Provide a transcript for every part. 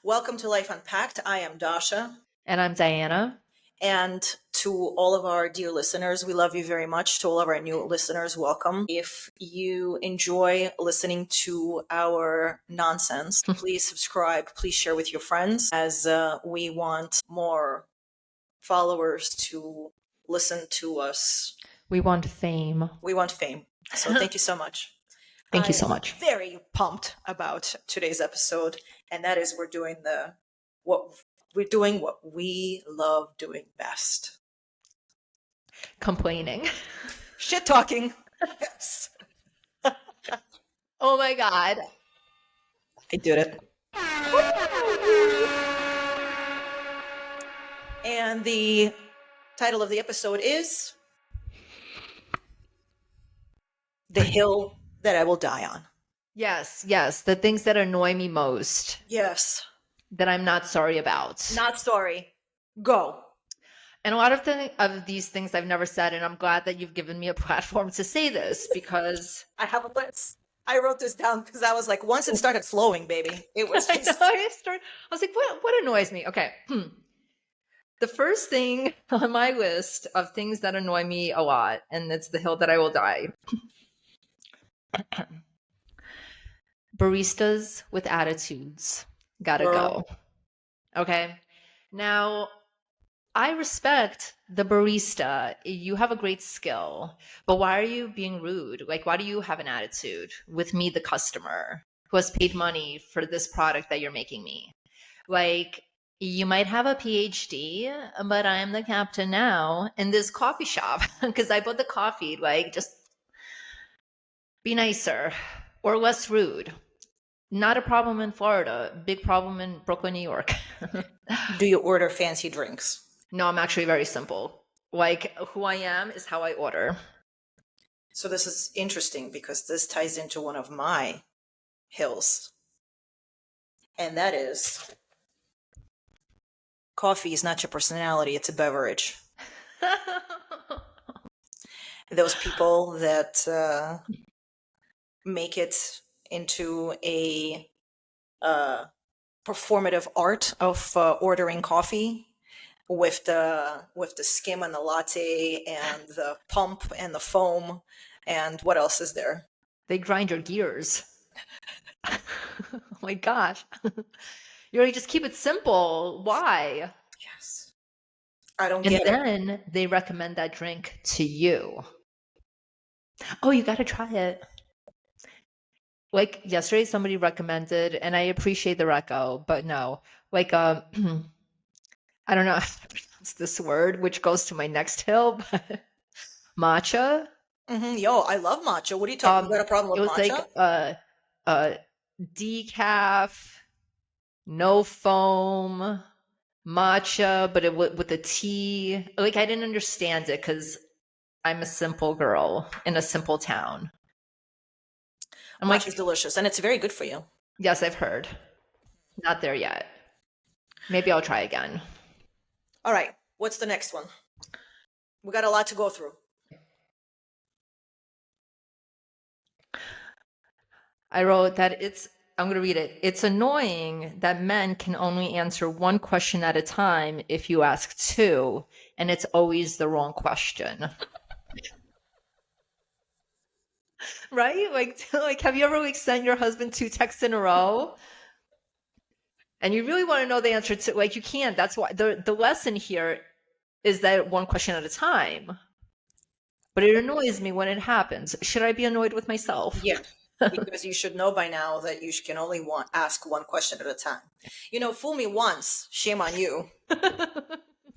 Welcome to Life Unpacked. I am Dasha. And I'm Diana. And to all of our dear listeners, we love you very much. To all of our new listeners, welcome. If you enjoy listening to our nonsense, please subscribe. Please share with your friends, as we want more followers to listen to us. We want fame. We want fame. So thank you so much. Thank you I so am much. very pumped about today's episode, and that is we're doing what we love doing best. Complaining. Shit talking. Yes. Oh my God. I did it. And the title of the episode is The Hill That I Will Die On. Yes. The things that annoy me most. Yes. That I'm not sorry about. Not sorry. Go. And a lot of these things I've never said, and I'm glad that you've given me a platform to say this because I have a list. I wrote this down because I was like, once it started flowing, baby, it was just... I was like, what annoys me? Okay. The first thing on my list of things that annoy me a lot, and it's the hill that I will die. Baristas with attitudes. Gotta go. Okay. Now, I respect the barista. You have a great skill, but why are you being rude? Like, why do you have an attitude with me, the customer, who has paid money for this product that you're making me? Like, you might have a PhD, but I am the captain now in this coffee shop because I bought the coffee. Like, just be nicer or less rude. Not a problem in Florida. Big problem in Brooklyn, New York. Do you order fancy drinks? No, I'm actually very simple. Like, who I am is how I order. So this is interesting because this ties into one of my hills. And that is, coffee is not your personality, it's a beverage. Those people that make it into a performative art of ordering coffee with the skim and the latte and the pump and the foam and what else is there? They grind your gears. Oh my gosh. You already just keep it simple. Why? Yes. I don't And get it. then they recommend that drink to you. Oh, you got to try it. Like yesterday, somebody recommended, and I appreciate the reco, but no, like, I don't know how to pronounce this word, which goes to my next hill, but matcha. Yo, I love matcha. What are you talking? You got a problem It with was matcha? like decaf, no foam, matcha, but with a tea. Like, I didn't understand it because I'm a simple girl in a simple town. I'm Matcha's like, delicious, and it's very good for you. yes, I've heard. Not there yet. Maybe I'll try again. All right, what's the next one? We got a lot to go through. I wrote that I'm going to read it. It's annoying that men can only answer one question at a time if you ask two, and it's always the wrong question. Right? Like, have you ever like sent your husband 2 texts in a row? And you really want to know the answer to, like, you can't. That's why the lesson here is that one question at a time. But it annoys me when it happens. Should I be annoyed with myself? Yeah, because you should know by now that you can only ask one question at a time. You know, fool me once, shame on you.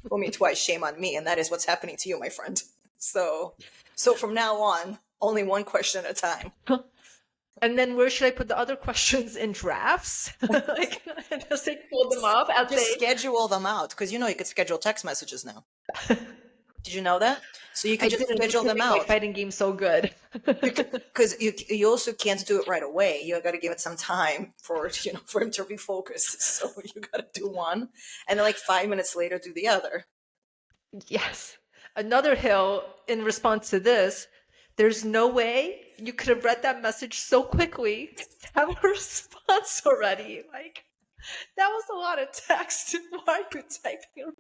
Fool me twice, shame on me, and that is what's happening to you, my friend. So from now on, only one question at a time. And then where should I put the other questions? In drafts? Like, just like pull them up as Just schedule them out, because you know you could schedule text messages now. Did you know that? So you can just schedule them out. My fighting game so good. Because you also can't do it right away. You got to give it some time for him to refocus. So you got to do one, and then like 5 minutes later, do the other. Yes. Another hill in response to this. There's no way you could have read that message so quickly to have a response already. Like, That was a lot of text. Why are you typing?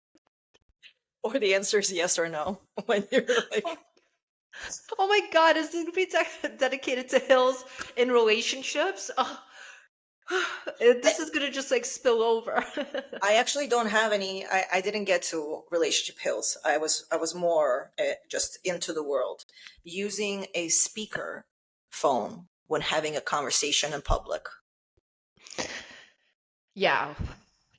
Or the answer is yes or no when you're like, Oh my god, is this gonna be dedicated to Hills in relationships? Oh, I, this is gonna just like spill over. I actually don't have any. I didn't get to relationship hills. I was more just into the world, using a speaker phone when having a conversation in public. Yeah,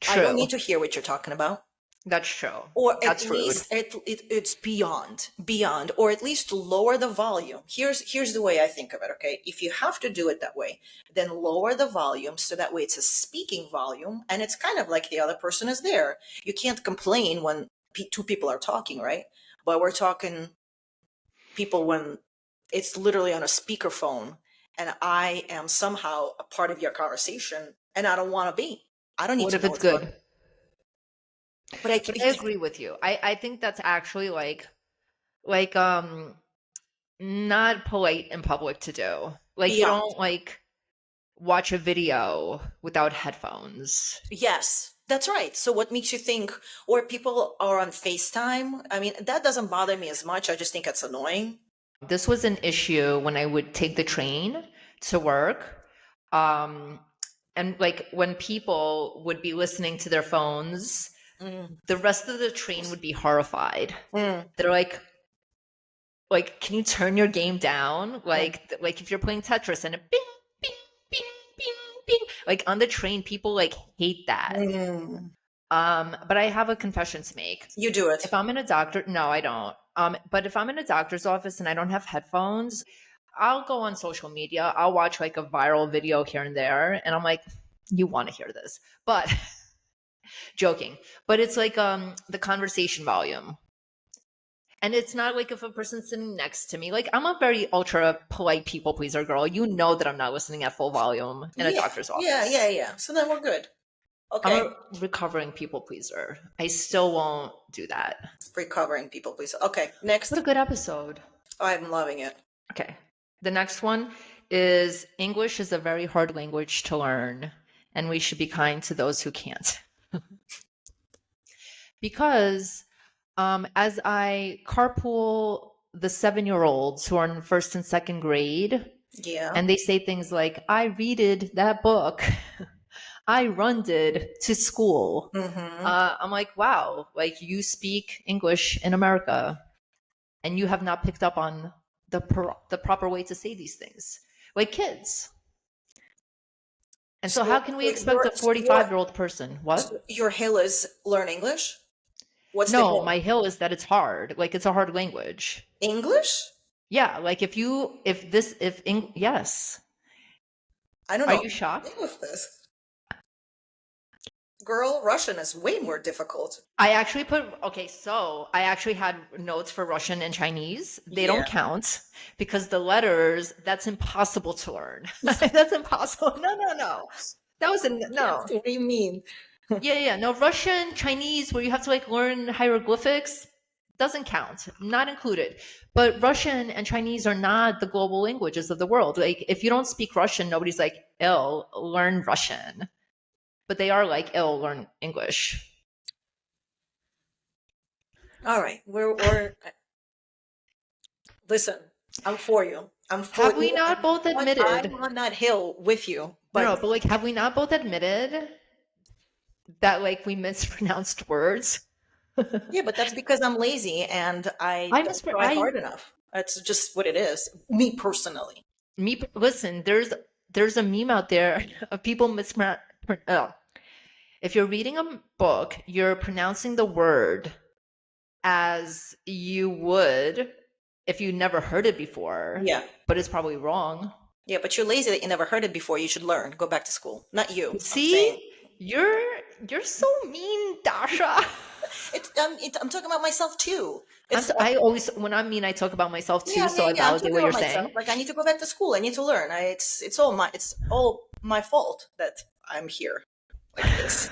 I don't true. need to hear what you're talking about. That's true. Or at That's rude. least it's beyond, or at least lower the volume. Here's the way I think of it. Okay, if you have to do it that way, then lower the volume so that way it's a speaking volume, and it's kind of like the other person is there. You can't complain when two people are talking, right? But we're talking people when it's literally on a speakerphone, and I am somehow a part of your conversation, and I don't want to be. I don't need What to if know it's what's going. good? But I, But I agree with you. I think that's actually like not polite in public to do. Like you beyond. don't like watch a video without headphones. Yes, that's right. So what makes you think, or people are on FaceTime? I mean, that doesn't bother me as much. I just think it's annoying. This was an issue when I would take the train to work. Um, and like when people would be listening to their phones, Mm, the rest of the train would be horrified. mm, They're like, can you turn your game down? mm, Like if you're playing Tetris and a bing, bing, bing, bing, bing, like on the train, people like hate that. mm. But I have a confession to make. You do it. If I'm in a doctor, no, I don't. But if I'm in a doctor's office and I don't have headphones, I'll go on social media. I'll watch like a viral video here and there, and I'm like, you want to hear this? But joking. But it's like the conversation volume. And it's not like if a person's sitting next to me, like I'm a very ultra polite people pleaser girl. You know that I'm not listening at full volume in a Yeah, doctor's yeah, yeah, office. yeah. So then we're good. I'm Okay. a recovering people pleaser. I still won't do that. Recovering people, please. Okay, What a next. good episode. I'm loving it. Okay. The next one is English is a very hard language to learn, and we should be kind to those who can't. Because as I carpool the 7-year-olds who are in first and second grade, Yeah. and they say things like, I readed that book, I runned to school. Mm-hmm. I'm like, wow, like you speak English in America and you have not picked up on the proper way to say these things like kids. And so how So, can we so expect a 45-year-old person? so What? your hill is learn English. What's the No, hill? my hill is that it's hard. Like it's a hard language. English? Yeah, like yes. I don't Are know you if I shocked? can deal with this. Girl, Russian is way more difficult. I actually had notes for Russian and Chinese. They Yeah. don't count because the letters, that's impossible to learn. That's impossible. No, no, no. That was a Yes. no. What do you mean? Yeah, yeah. No, Russian, Chinese, where you have to like learn hieroglyphics, doesn't count, not included. But Russian and Chinese are not the global languages of the world. Like, if you don't speak Russian, nobody's like, ill, learn Russian. But they are like, ill, learn English. All right. We're listen, I'm for you. I'm for Have we you. not And you both know what? I'm admitted? on that hill with you. No, But no, but like, have we not both admitted that like we mispronounced words? yeah, but that's because I'm lazy and I I don't mispr try I hard enough. That's just what it is. Me personally. listen. There's a meme out there of people mispron. If you're reading a book, you're pronouncing the word as you would if you never heard it before, Yeah. but it's probably wrong. Yeah, but you're lazy that you never heard it before. You should learn. Go back to school. Not you. I'm saying See, you're you're so mean, Dasha. I'm talking about myself too. It's I always when I mean I talk about myself too, yeah, so yeah, I yeah. I'm validate talking what about you're myself. saying. Like I need to go back to school. I need to learn. It's all my fault that I'm here like this.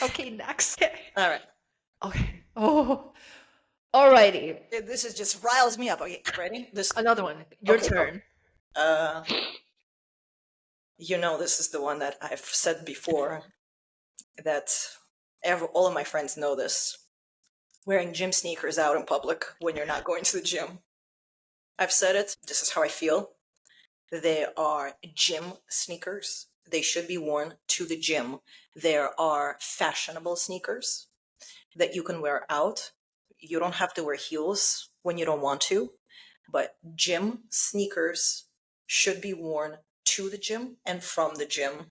Okay, next. All right. Okay. Oh, alrighty. This is just riles me up. Okay, ready? This Another one. Your okay, go. turn. Uh You know, this is the one that I've said before, that all of my friends know this. Wearing gym sneakers out in public when you're not going to the gym. I've said it. This is how I feel. They are gym sneakers. They should be worn to the gym. There are fashionable sneakers that you can wear out. You don't have to wear heels when you don't want to, but gym sneakers should be worn to the gym and from the gym,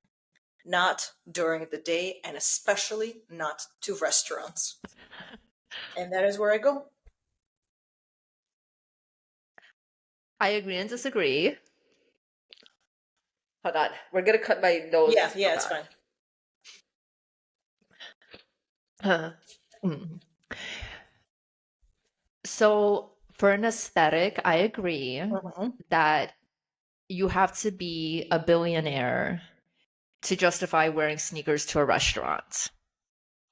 not during the day, and especially not to restaurants. And that is where I go. I agree and disagree. Hold on. We're gonna cut my nose. Yeah, yeah, it's Okay. fine. Mm. So for an aesthetic, I agree Hmm. that you have to be a billionaire to justify wearing sneakers to a restaurant,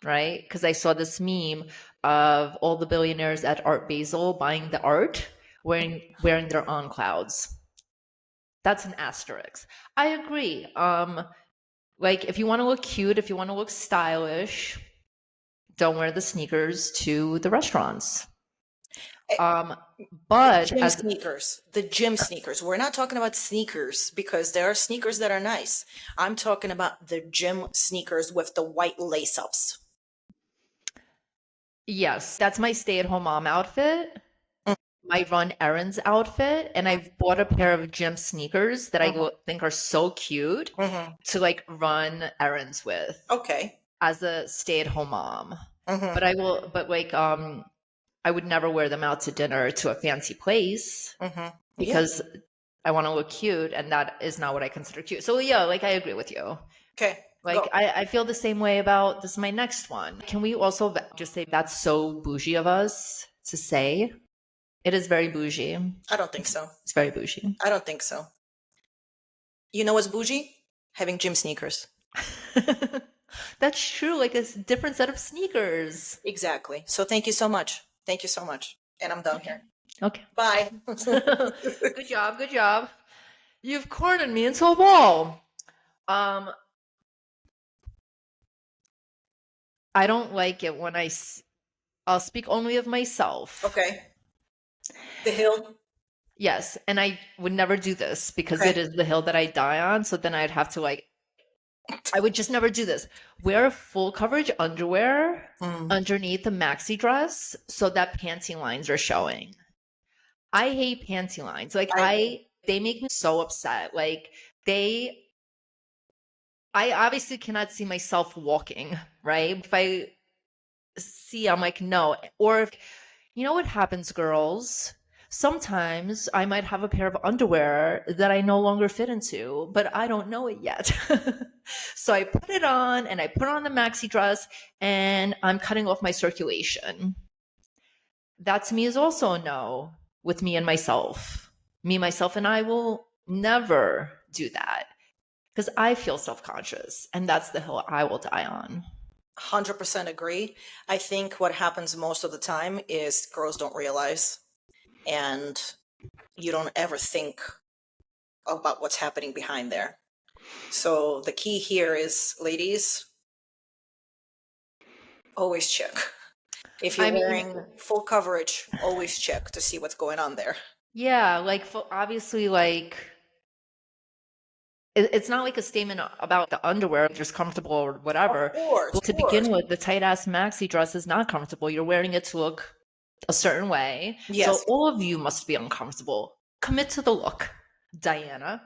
right? Because I saw this meme of all the billionaires at Art Basel buying the art, wearing their on clouds. That's an asterisk. I agree. Like if you want to look cute, if you want to look stylish, don't wear the sneakers to the restaurants. Um, The but gym as sneakers. The gym sneakers. We're not talking about sneakers because there are sneakers that are nice. I'm talking about the gym sneakers with the white lace ups. yes, that's my stay-at-home mom outfit, my run errands outfit, and I've bought a pair of gym sneakers that Mm-hmm. think are so cute Mm-hmm. to like run errands with Okay. as a stay-at-home mom. Mm-hmm. But like I would never wear them out to dinner to a fancy place Mm-hmm. Yeah. because I want to look cute, and that is not what I consider cute. So yeah, like I agree with you. Okay. Like Go. I feel the same way about this. My next one. Can we also just say that's so bougie of us to say? It is very bougie. I don't think so. It's very bougie. I don't think so. You know what's bougie? Having gym sneakers. That's true. Like a different set of sneakers. Exactly. So thank you so much. Thank you so much. And I'm done Okay. here. Okay. Bye. Good job. Good job. You've cornered me into a wall. Um, I don't like it when I'll speak only of myself. Okay. The hill. Yes, and I would never do this because it Okay. is the hill that I die on. So then I'd have to like, I would just never do this. Wear full coverage underwear Mm. underneath the maxi dress so that panty lines are showing. I hate panty lines. Like I agree. they make me so upset. Like they, I obviously cannot see myself walking, right? If I see, I'm like, no. Or if, you know what happens, girls? Sometimes I might have a pair of underwear that I no longer fit into, but I don't know it yet. So I put it on and I put on the maxi dress and I'm cutting off my circulation. That to me is also a no with me and myself. Me, myself, and I will never do that because I feel self conscious and that's the hill I will die on. 100% agree. I think what happens most of the time is girls don't realize, and you don't ever think about what's happening behind there. So the key here is, ladies, always check. If you're I mean, wearing full coverage, always check to see what's going on there. yeah, like obviously, like it's not like a statement about the underwear, just comfortable or Of whatever. course, But of to course. begin with, the tight ass maxi dress is not comfortable. You're wearing it to look a certain way. So Yes. all of you must be uncomfortable. Commit to the look, Diana.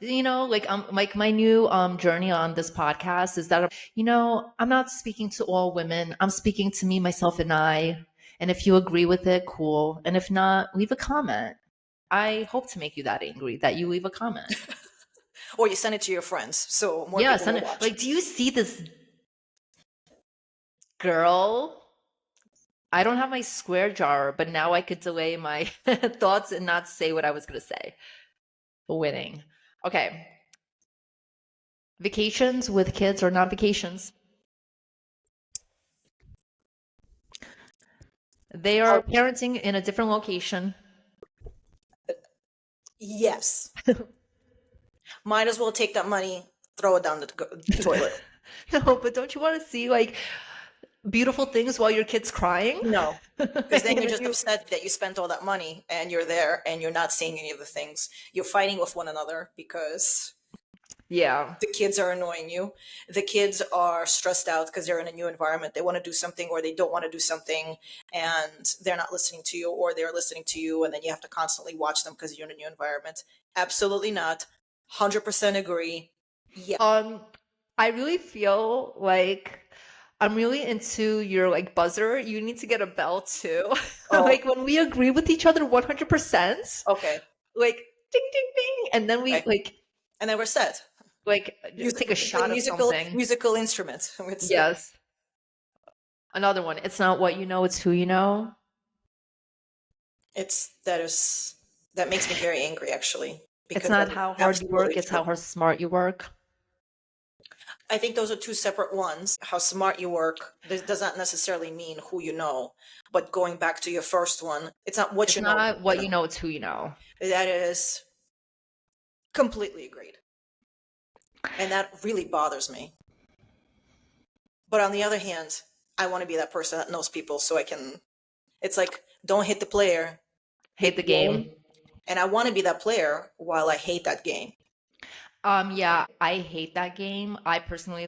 Like my new journey on this podcast is that I'm not speaking to all women. I'm speaking to me, myself, and I. And if you agree with it, cool. And if not, leave a comment. I hope to make you that angry that you leave a comment. Or you send it to your friends so more Yes, people and will watch. like, do you see this girl? I don't have my square jar, but now I could delay my thoughts and not say what I was going to say. Winning. Okay. Vacations with kids or not vacations? They are How- parenting in a different location. Yes. Might as well take that money, throw it down the toilet. No, but don't you want to see like beautiful things while your kid's crying? No, because then And you're then just you, upset that you spent all that money and you're there and you're not seeing any of the things. You're fighting with one another because yeah. the kids are annoying you. The kids are stressed out because they're in a new environment. They want to do something or they don't want to do something, and they're not listening to you, or they're listening to you, and then you have to constantly watch them because you're in a new environment. Absolutely not. 100% agree. Yeah. Um, I really feel like I'm really into your like buzzer. You need to get a bell too. Oh, Like when we agree with each other 100%, okay. like ding ding ding, and then we Okay. And then we're set. like Music, take a we play shot of something. musical instruments. Yes. Another one. It's not what you know, it's who you know. It's that makes me very angry actually It's because that not is how hard you absolutely work, it's true. how smart you work. I think those are two separate ones. How smart you work, this does not necessarily mean who you know. But going back to your first one, it's not what It's you know, it's not who you what you know. know, it's who you know. That is completely agreed. And that really bothers me. But on the other hand, I want to be that person that knows people so I can, it's like, don't hit the player, hit Hate the the game. game. And I want to be that player while I hate that game. Yeah, I hate that game. I personally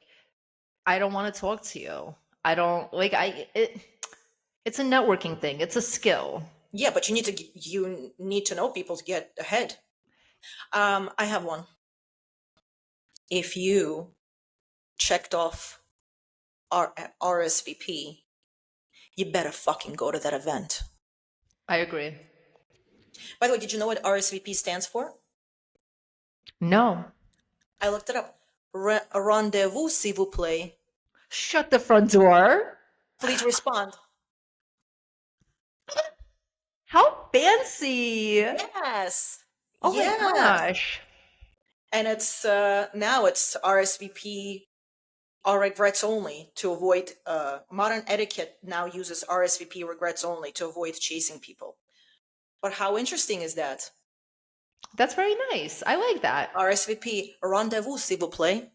I don't want to talk to you. I don't like it's a networking thing. It's a skill. Yeah, but you need to know people to get ahead. I have one. If you checked off RSVP, you better fucking go to that event. I agree. By the way, did you know what RSVP stands for? No. I looked it up. Rendezvous, s'il vous plaît. Shut the front door. Please respond. How fancy. Yes. Oh my Yes. gosh. And it's now it's RSVP, all regrets only, to avoid modern etiquette now uses RSVP regrets only to avoid chasing people. But how interesting is that? That's very nice. I like that. RSVP, rendezvous, s'il vous plaît.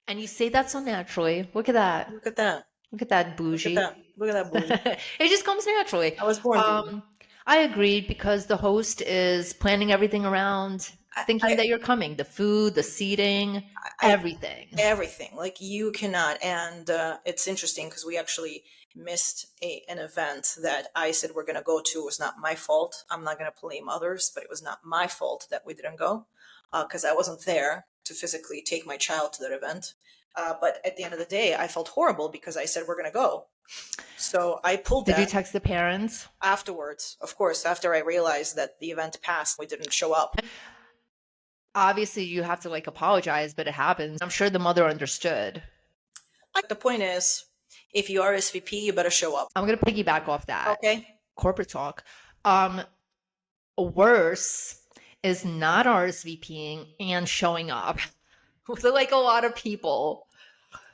And you say that so naturally. Look at that. Look at that. Look at that Look at bougie. that. Look at that bougie. It just comes naturally. I was born bougie. I agreed because the host is planning everything around, thinking I, that you're coming, the food, the seating, I, everything. everything. Like you cannot. And it's interesting because we actually missed an event that I said we're going to go to. It was not my fault. I'm not going to blame others, but it was not my fault that we didn't go because I wasn't there to physically take my child to that event. But at the end of the day, I felt horrible because I said we're going to go. So I pulled Did you that text the parents? afterwards. Of course, after I realized that the event passed, we didn't show up. Obviously, you have to like apologize, but it happens. I'm sure the mother understood. The point is, if you RSVP, you better show up. I'm going to piggyback off that. Okay? Corporate talk. Worse is not RSVPing and showing up with like a lot of people.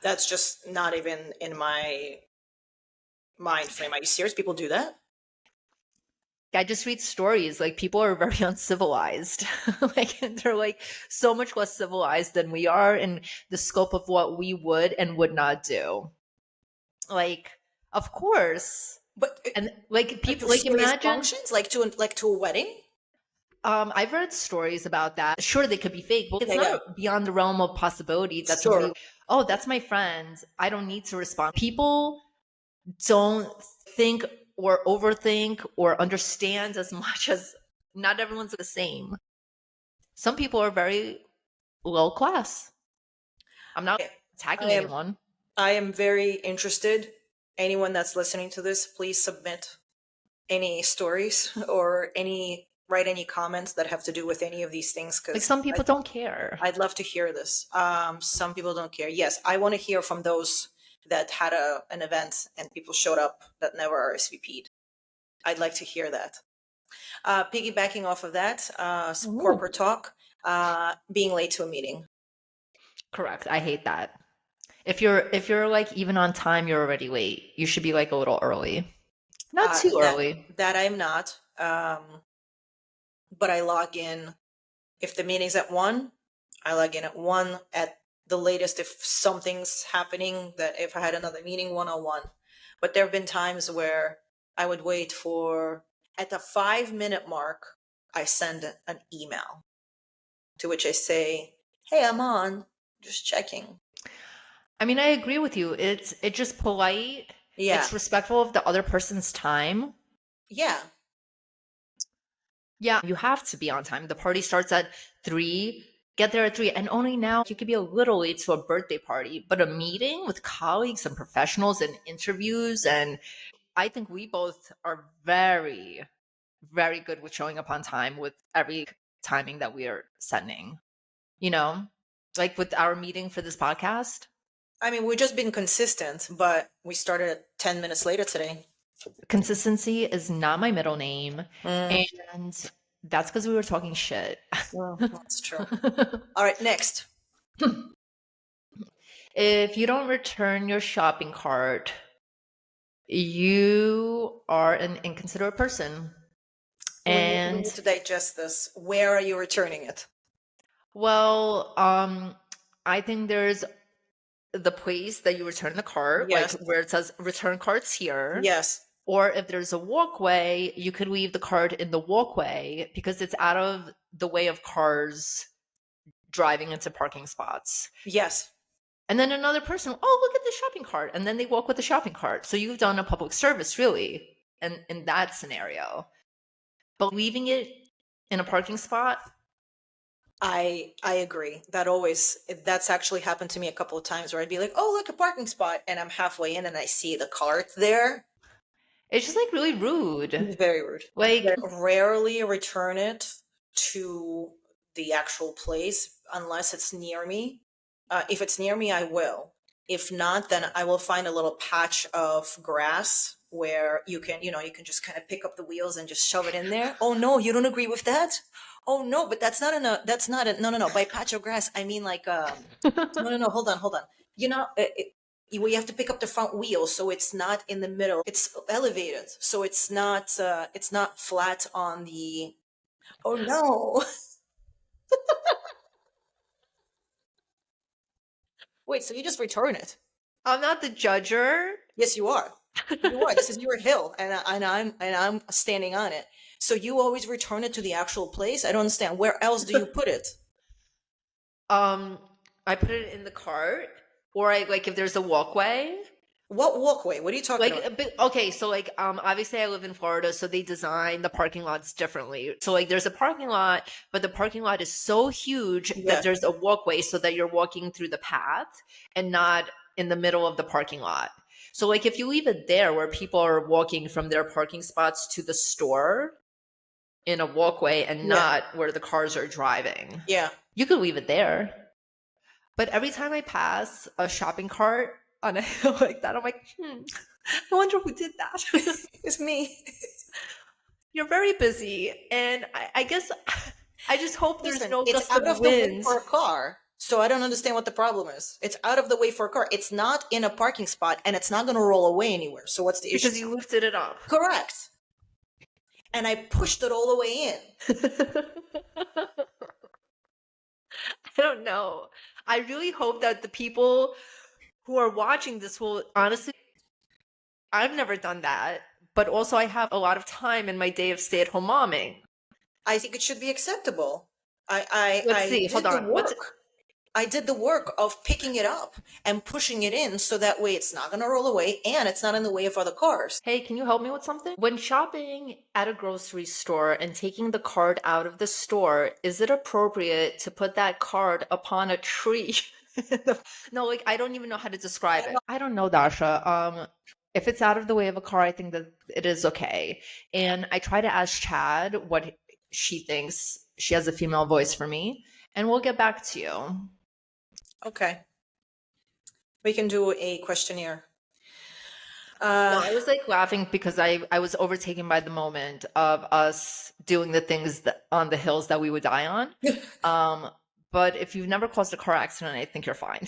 That's just not even in my mind frame. Are you serious? People do that? I just read stories like people are very uncivilized. Like they're like so much less civilized than we are in the scope of what we would and would not do. Like, of course. But And like to people like serious imagine functions, like to a wedding? I've read stories about that. Sure, they could be fake, but it's Yeah, yeah. not beyond the realm of possibility that somebody, Sure. oh, that's my friend. I don't need to respond. People don't think or overthink or understand as much as not everyone's the same. Some people are very low class. I'm not I attacking am anyone. I am very interested. Anyone that's listening to this, please submit any stories or write any comments that have to do with any of these things Like because some people don't care. I'd love to hear this. Some people don't care. Yes, I want to hear from those that had an event and people showed up that never RSVP'd. I'd like to hear that. Piggybacking off of that, Ooh. corporate talk, being late to a meeting. Correct. I hate that. If you're like even on time, you're already late. You should be like a little early. Not too That early. that I'm not. But I log in if the meeting's at 1. I like it at one at the latest if something's happening, that if I had another meeting, 1 on 1. But there have been times where I would wait for, at the 5 minute mark, I send an email to which I say, "Hey, I'm on, just checking." I mean, I agree with you. It's just polite. Yeah. It's respectful of the other person's time. Yeah. Yeah, you have to be on time. The party starts at 3. Get there at 3. And only now you could be a little late to a birthday party, but a meeting with colleagues and professionals and interviews, and I think we both are very, very good with showing up on time with every timing that we are sending. You know, like with our meeting for this podcast. I mean, we've just been consistent, but we started at 10 minutes later today. Consistency is not my middle name. Mm, And that's because we were talking shit. well, that's true. All right, next. If you don't return your shopping cart, you are an inconsiderate person. We And need to digest this. Where are you returning it? well, I think there's the place that you return the cart, like Yes. where it says return carts here. Yes. Or if there's a walkway, you could leave the cart in the walkway because it's out of the way of cars driving into parking spots. Yes. And then another person, oh, look at the shopping cart. And then they walk with the shopping cart. So you've done a public service, really, in that scenario. But leaving it in a parking spot, I agree. That's actually happened to me a couple of times where I'd be like, "Oh, look, a parking spot," and I'm halfway in and I see the cart there. it's just like really rude. It's very rude. Like, Rarely return it to the actual place unless it's near me. If it's near me, I will. If not, then I will find a little patch of grass where you can just kind of pick up the wheels and just shove it in there. Oh no, you don't agree with that? Oh no, but that's not a, no, no, no. By patch of grass, I mean like, no, no, no, hold on, hold on. We have to pick up the front wheel so it's not in the middle. It's elevated, so it's not flat on the. Oh no. Wait, so you just return it? I'm not the judger. Yes, you are. You are. This is your hill, and I'm standing on it. So you always return it to the actual place? I don't understand. Where else do you put it? Um, I put it in the cart, or I like if there's a walkway. What walkway? What are you talking Like about? a bit, okay, so like obviously I live in Florida, so they design the parking lots differently. So like there's a parking lot, but the parking lot is so huge that Yeah. there's a walkway so that you're walking through the path and not in the middle of the parking lot. So like if you leave it there where people are walking from their parking spots to the store in a walkway and Yeah. not where the cars are driving, Yeah. you could leave it there. But every time I pass a shopping cart on a hill like that, I'm like, I wonder who did that. It's me. You're very busy. And I guess I just hope there's Listen, no it's gust out of of the way wind for a car. So I don't understand what the problem is. It's out of the way for a car. It's not in a parking spot and it's not going to roll away anywhere. So what's the issue? because you lifted it up. Correct. And I pushed it all the way in. I don't know. I really hope that the people who are watching this will honestly, I've never done that. But also, I have a lot of time in my day of stay at home momming. I think it should be acceptable. Let's I see. Hold did the on. What's work. I did the work of picking it up and pushing it in so that way it's not going to roll away and it's not in the way of other cars. Hey, can you help me with something? When shopping at a grocery store and taking the card out of the store, is it appropriate to put that card upon a tree? No, like I don't even know how to describe it. I don't know, Dasha. If it's out of the way of a car, I think that it is okay. And I try to ask Chad what she thinks. She has a female voice for me, and we'll get back to you. Okay. We can do a questionnaire. No, Uh, I was like laughing because I was overtaken by the moment of us doing the things that on the hills that we would die on. Um, but if you've never caused a car accident, I think you're fine.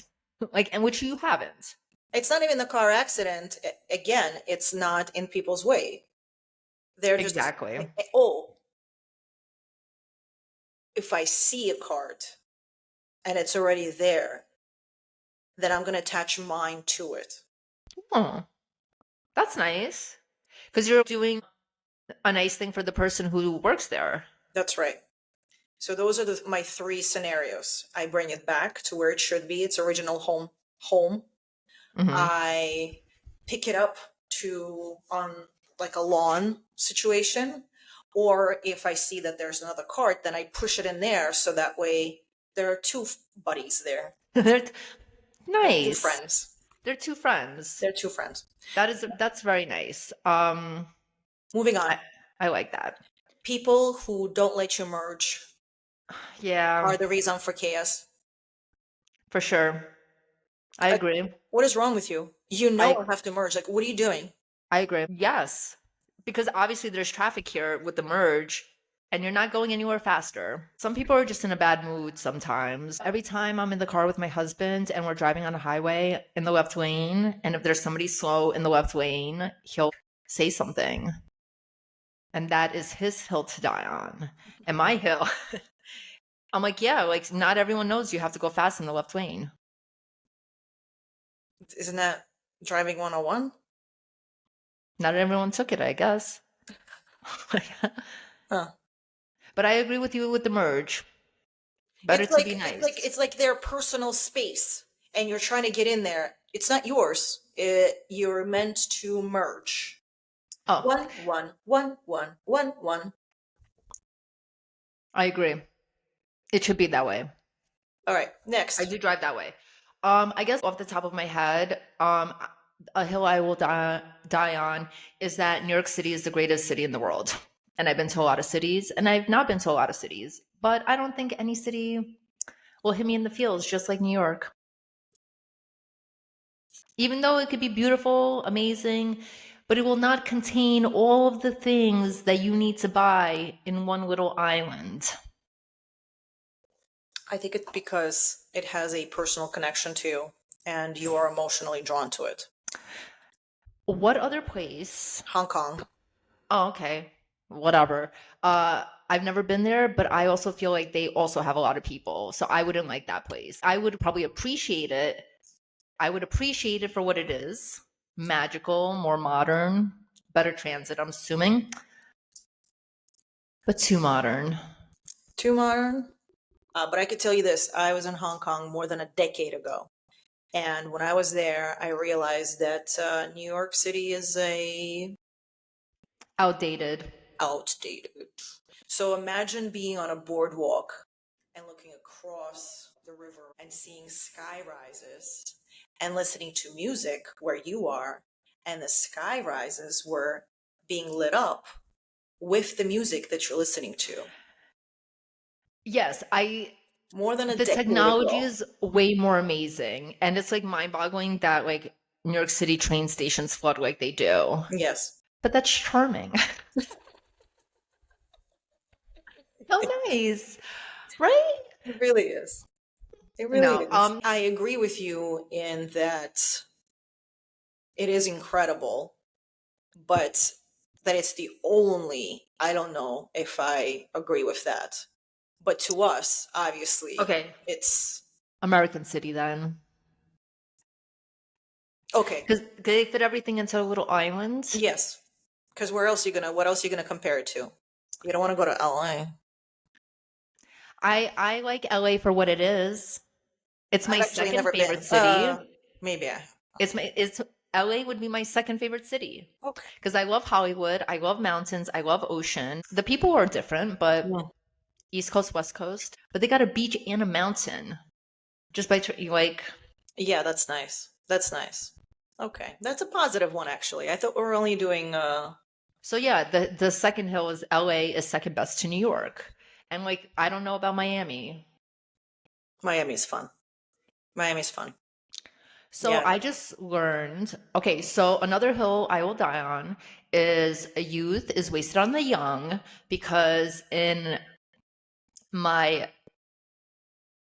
Like, and which you haven't. it's not even the car accident. Again, it's not in people's way. They're just, Exactly. oh, if I see a cart and it's already there, then I'm going to attach mine to it. Oh, that's nice. Because you're doing a nice thing for the person who works there. That's right. So those are my three scenarios. I bring it back to where it should be, its original home. Hmm. I pick it up to on like a lawn situation, or if I see that there's another cart, then I push it in there so that way there are two buddies there. They're They're two nice. friends. They're two friends. They're two friends. That's very nice. Moving on. I like that. People who don't let you merge Yeah, are the reason for chaos. for sure. I Like, agree. what is wrong with you? You know I I have to merge. Like, what are you doing? I agree. Yes. Because obviously there's traffic here with the merge and you're not going anywhere faster. Some people are just in a bad mood sometimes. Every time I'm in the car with my husband and we're driving on a highway in the left lane, and if there's somebody slow in the left lane, he'll say something. And that is his hill to die on. And my hill, I'm like, yeah, like not everyone knows you have to go fast in the left lane. Isn't that driving 101? Not everyone took it, I guess. Huh. But I agree with you with the merge. Better It's to like be it's like nice. it's like their personal space, and you're trying to get in there. It's not yours. You're meant to merge. Oh, One, one, one, one, one, one. I agree. It should be that way. All right, I next. do drive that way. I guess off the top of my head, a hill I will die on is that New York City is the greatest city in the world. And I've been to a lot of cities, and I've not been to a lot of cities, but I don't think any city will hit me in the feels just like New York. Even though it could be beautiful, amazing, but it will not contain all of the things that you need to buy in one little island. I think it's because it has a personal connection to you, and you are emotionally drawn to it. What other place? Hong Kong. Oh, okay. Whatever. I've never been there, but I also feel like they also have a lot of people. So I wouldn't like that place. I would probably appreciate it. I would appreciate it for what it is. Magical, more modern, better transit, I'm assuming, but too modern. Too modern. But I could tell you this: I was in Hong Kong more than a decade ago, and when I was there, I realized that New York City is a Outdated. outdated. So imagine being on a boardwalk and looking across the river and seeing sky rises and listening to music where you are, and the sky rises were being lit up with the music that you're listening to. Yes, I More than a the decade technology ago. is way more amazing and it's like mind-boggling that like New York City train stations flood like they do. Yes. But that's charming. How nice, right? It really is. It really No, is. I agree with you in that it is incredible, but that it's the only, I don't know if I agree with that. But to us, obviously, okay. it's American City then. okay. Because they fit everything into a little island. Yes. Because what else are you gonna compare it to? You don't want to go to LA. I like LA for what it is. It's I've my actually second never favorite been. city. Maybe I. It's LA would be my second favorite city. Okay. Because I love Hollywood, I love mountains, I love ocean. The people are different, but Mm. East Coast, West Coast, but they got a beach and a mountain. Just by like, Yeah, that's nice. That's nice. Okay, that's a positive one actually. I thought we were only doing so yeah, the second hill is LA is second best to New York. And like I don't know about Miami. Miami's fun. Miami's fun. So Yeah. I just learned, okay, so another hill I will die on is a youth is wasted on the young because in my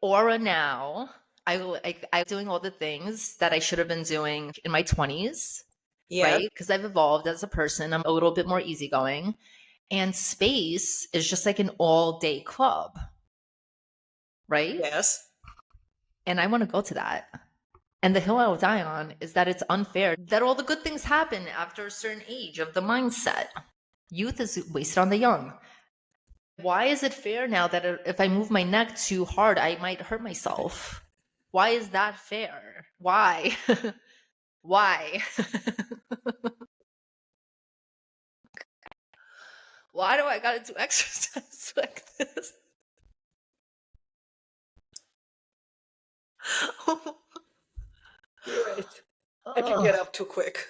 aura now, I doing all the things that I should have been doing in my 20s, Yeah. right? Because I've evolved as a person. I'm a little bit more easygoing. And space is just like an all day club, right? Yes. And I want to go to that. And the hill I will die on is that it's unfair that all the good things happen after a certain age of the mindset. Youth is wasted on the young. Why is it fair now that if I move my neck too hard, I might hurt myself? Why is that fair? Why? Why? Why do I gotta do exercise like this? You're right. And you get Ugh. up too quick.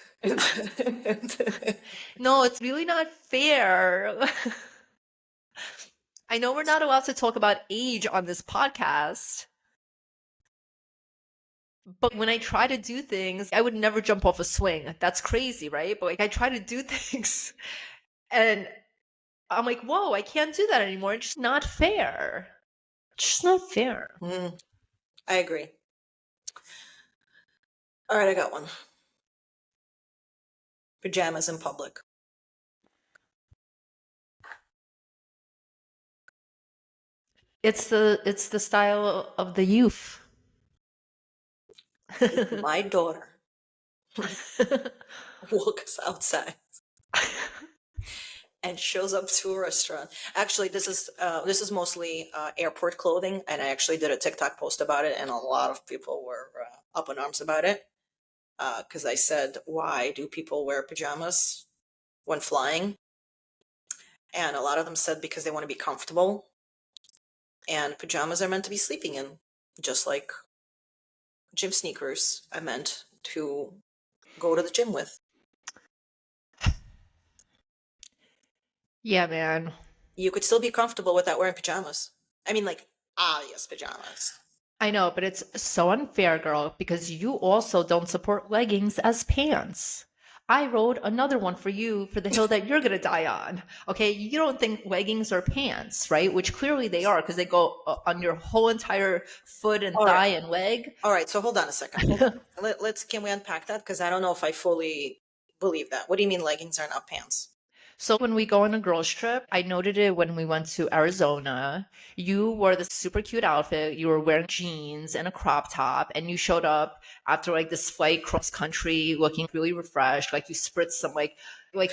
No, it's really not fair. I know we're not allowed to talk about age on this podcast, but when I try to do things, I would never jump off a swing. That's crazy, right? But like I try to do things and I'm like, whoa, I can't do that anymore. It's just not fair. It's just not fair. Mm, I agree. All right, I got one. Pajamas in public. It's the style of the youth. My daughter walks outside and shows up to a restaurant. Actually, this is mostly airport clothing, and I actually did a TikTok post about it, and a lot of people were up in arms about it because I said, "Why do people wear pajamas when flying?" And a lot of them said because they want to be comfortable, and pajamas are meant to be sleeping in, just like gym sneakers are meant to go to the gym with. Yeah, man. You could still be comfortable without wearing pajamas. I mean, like obvious pajamas. I know, but it's so unfair, girl, because you also don't support leggings as pants. I wrote another one for you for the hill that you're gonna die on. Okay, you don't think leggings are pants, right? Which clearly they are because they go on your whole entire foot and All right. thigh and leg. All right, so hold on a second. Hold on. Can we unpack that? Because I don't know if I fully believe that. What do you mean leggings are not pants? So when we go on a girls trip, I noted it when we went to Arizona. You wore this super cute outfit. You were wearing jeans and a crop top, and you showed up after like this flight cross country looking really refreshed. Like you spritzed some like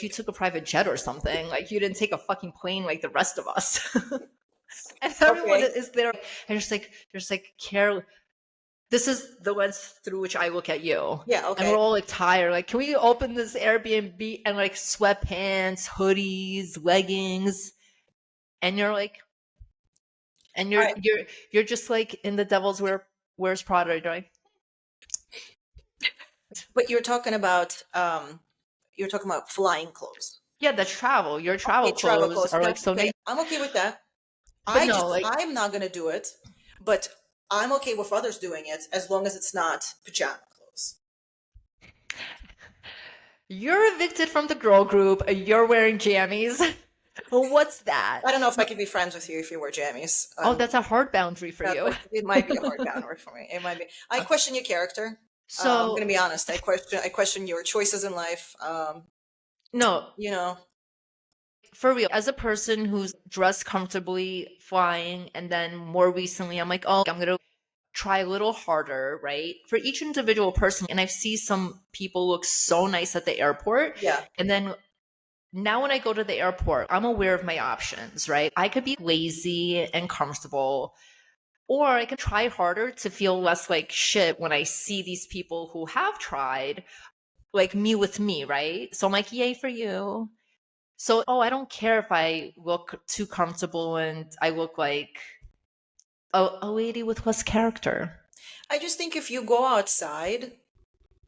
you took a private jet or something. Like you didn't take a fucking plane like the rest of us. And everyone Okay. is there and just like care. This is the lens through which I look at you. Yeah, And we're okay. all like tired. Like, can we open this Airbnb and like sweatpants, hoodies, leggings? And you're like, and All you're right. you're you're just like in the devil's wears Prada. You're like, But you're talking about flying clothes. yeah, that's travel. Your Okay, travel travel clothes clothes. are No, like so okay. nice. I'm okay with that. But no, like I'm not gonna do it, but I'm okay with others doing it as long as it's not pajama clothes. you're evicted from the girl group. You're wearing jammies. What's that? I don't know if I could be friends with you if you wear jammies. Oh, that's a hard boundary for you. It might be a hard boundary for me. It might be. I question your character. I'm gonna So be honest. I question your choices in life. no, You know, for real, as a person who's dressed comfortably flying, and then more recently, I'm like, oh, I'm gonna try a little harder, right? For each individual person. And I see some people look so nice at the airport. yeah. And then now when I go to the airport, I'm aware of my options, right? I could be lazy and comfortable, or I can try harder to feel less like shit when I see these people who have tried, like me with me, right? So I'm like, yay for you. So, oh, I don't care if I look too comfortable and I look like a lady with less character. I just think if you go outside,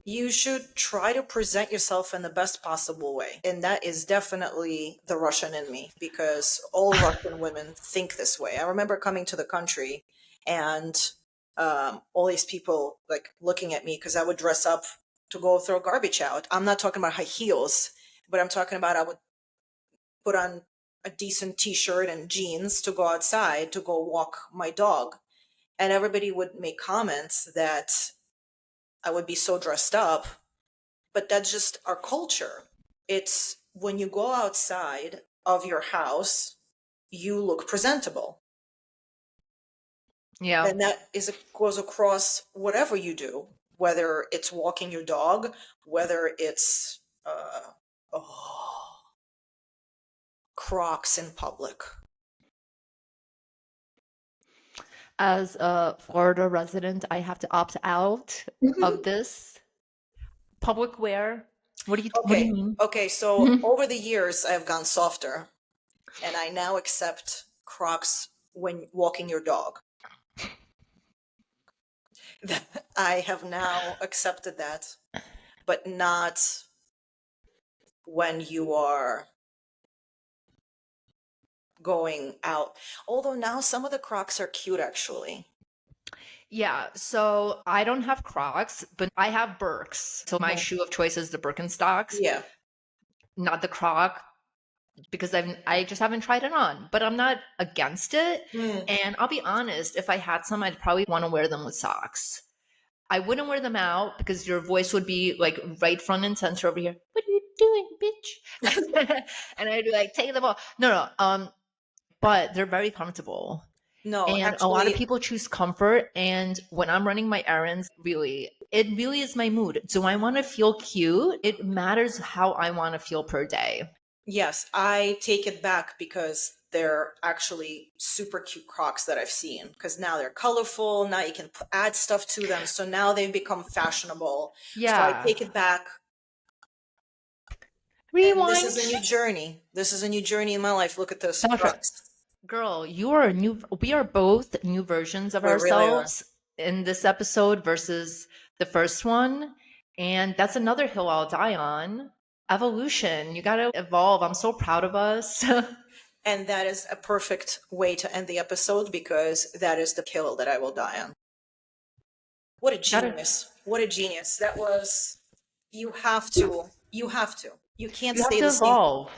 you should try to present yourself in the best possible way. And that is definitely the Russian in me because all Russian women think this way. I remember coming to the country and all these people like looking at me because I would dress up to go throw garbage out. I'm not talking about high heels, but I'm talking about I would put on a decent t-shirt and jeans to go outside to go walk my dog. And everybody would make comments that I would be so dressed up, but that's just our culture. It's when you go outside of your house, you look presentable. Yeah. And that goes across whatever you do, whether it's walking your dog, whether it's oh, Crocs in public. As a Florida resident, I have to opt out of this public wear. What do you Okay, mean? okay. So over the years, I've gone softer, and I now accept Crocs when walking your dog. I have now accepted that, but not when you are going out. Although now some of the Crocs are cute, actually. Yeah, so I don't have Crocs, but I have Birks. So my Mhm. shoe of choice is the Birkenstocks, Yeah. not the Croc, because I just haven't tried it on. But I'm not against it. Mm. And I'll be honest, if I had some, I'd probably want to wear them with socks. I wouldn't wear them out because your voice would be like right front and center over here. What are you doing, bitch? And I'd be like, take them off. No, no. But they're very comfortable. No, And a lot of actually, people choose comfort. And when I'm running my errands, it really is my mood. Do I want to feel cute? It matters how I want to feel per day. yes, I take it back because they're actually super cute Crocs that I've seen. Because now they're colorful. Now you can add stuff to them. So now they've become fashionable. So I Yeah. take it back. And this Rewind. is a new journey. This is a new journey in my life. Look at this Sasha, Crocs. girl, we are both new versions of We really are. ourselves in this episode versus the first one. And that's another hill I'll die on. Evolution. You got to evolve. I'm so proud of us. And that is a perfect way to end the episode because that is the hill that I will die on. What a Gotta, genius. What a genius. That was, you have to, you have to. You can't you have stay to the same. evolve.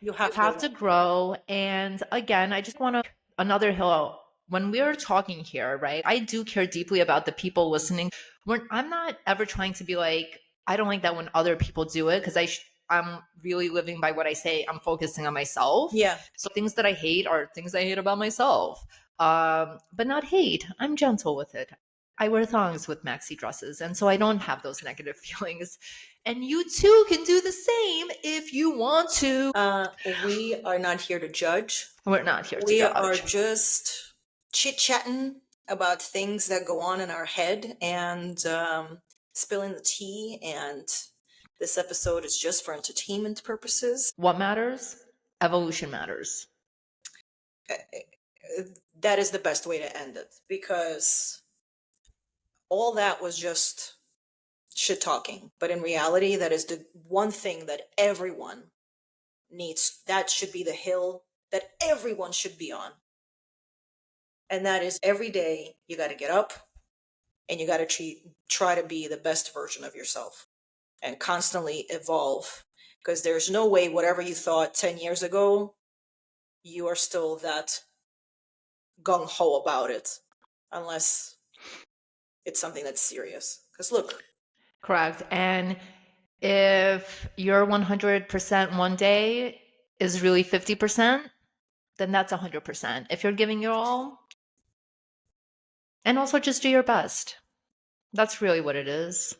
You You have to have to evolve. grow. And again, I just want to another hill. When we're talking here, right? I do care deeply about the people listening. I'm not ever trying to be like, I don't like that when other people do it because I'm really living by what I say. I'm focusing on myself. Yeah. So things that I hate are things I hate about myself. But not hate. I'm gentle with it. I wear thongs with maxi dresses, and so I don't have those negative feelings. And you too can do the same if you want to. We are not here to judge. We're not here to We are judge. just chit chatting about things that go on in our head and spilling the tea. And this episode is just for entertainment purposes. What matters? Evolution matters. That is the best way to end it because all that was just shit talking. But in reality, that is the one thing that everyone needs. That should be the hill that everyone should be on. And that is every day you got to get up and you got to try to be the best version of yourself and constantly evolve because there's no way whatever you thought 10 years ago, you are still that gung ho about it unless it's something that's serious. Because look, Correct. And if your 100% one day is really 50%, then that's 100%. If you're giving your all, and also just do your best. That's really what it is.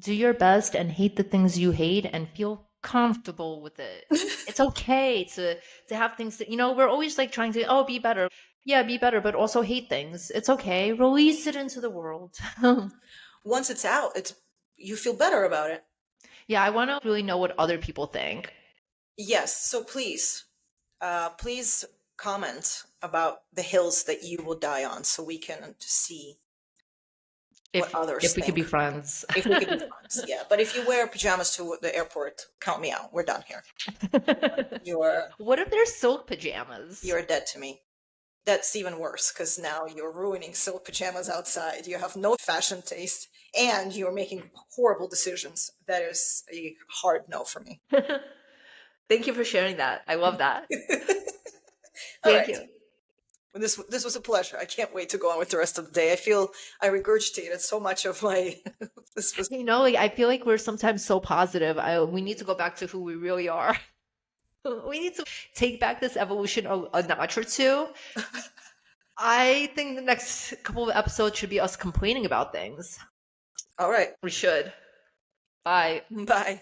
Do your best and hate the things you hate and feel comfortable with it. It's okay to have things that we're always like trying to be better. Yeah, be better, but also hate things. It's okay. Release it into the world. once it's out, it's you feel better about it. Yeah, I want to really know what other people think. Yes, so please comment about the hills that you will die on so we can see what others If we could think. be friends. If we could be friends, yeah. But if you wear pajamas to the airport, count me out. We're done here. You're What if they're silk pajamas? you're dead to me. That's even worse because now you're ruining silk pajamas outside. You have no fashion taste and you're making horrible decisions. That is a hard no for me. Thank you for sharing that. I love that. All Thank right. you. This was a pleasure. I can't wait to go on with the rest of the day. I feel I regurgitated so much of my this was Like I feel like we're sometimes so positive. We need to go back to who we really are. We need to take back this evolution a notch or two. I think the next couple of episodes should be us complaining about things. All right. We should. Bye. Bye.